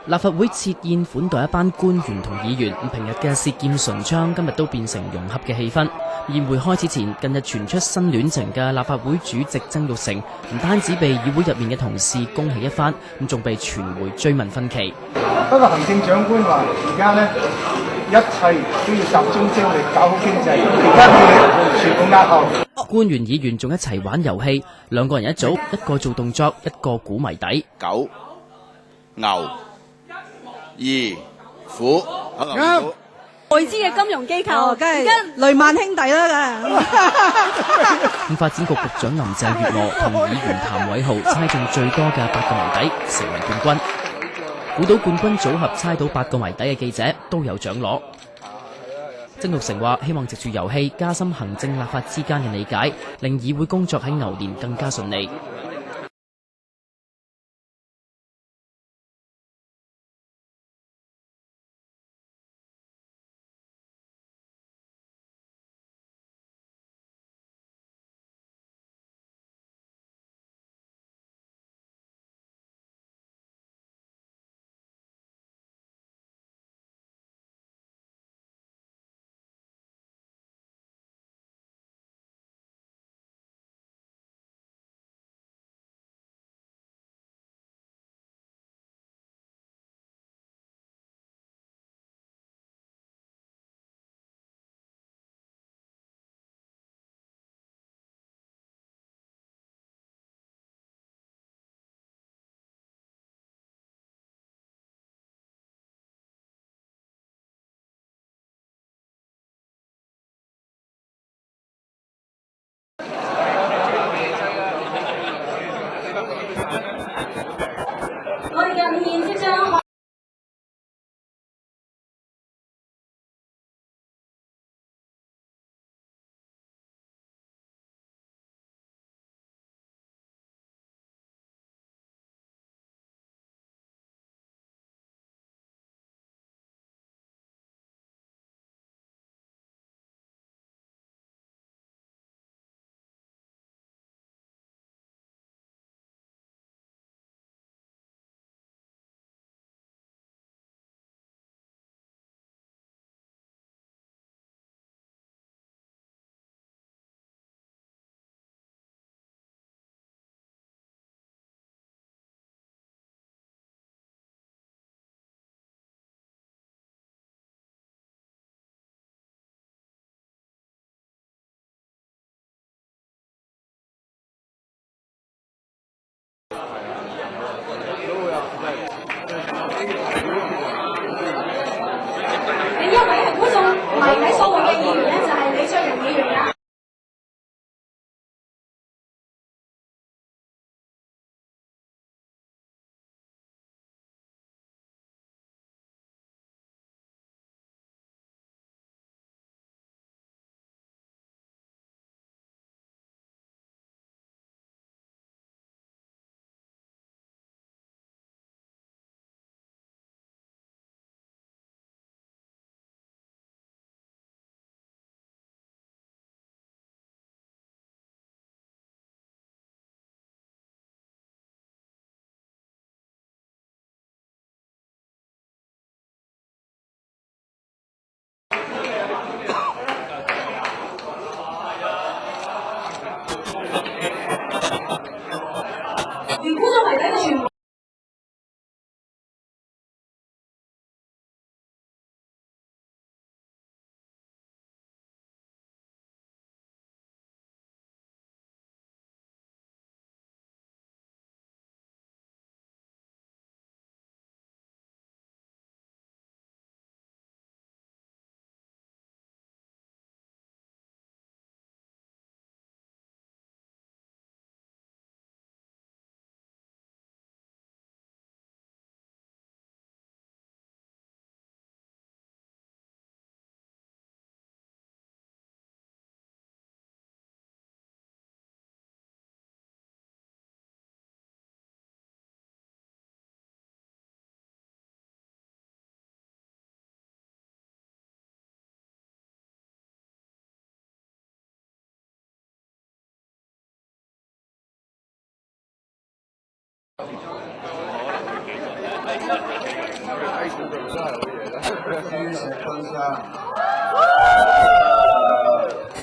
立法會設宴款待一班官員同議員，平日嘅舌劍唇槍今日都變成融洽嘅氣氛。宴會開始前，近日傳出新戀情嘅立法會主席曾鈺成，唔單止被議會入面嘅同事恭喜一番，咁仲被傳媒追問分歧。不過行政長官話：而家呢，一切都要集中精力搞好經濟，而家叫你全部押後。官員議員仲一齊玩遊戲，兩個人一組，一個做動作，一個估謎底。狗、牛、二、虎，啱。外資嘅金融機構，梗係雷曼兄弟啦，咁發展局局長林鄭月娥同議員譚偉豪猜中最多嘅8個謎底，成為冠軍。估到冠軍組合猜到8個謎底嘅記者都有獎攞。曾鈺成話：希望藉住遊戲加深行政立法之間嘅理解，令議會工作喺牛年更加順利。我哋嘅午宴即將。另一位係估中謎底數目嘅議員呢，就係李卓人議員啦。而估中謎底嘅全部。堅持分享。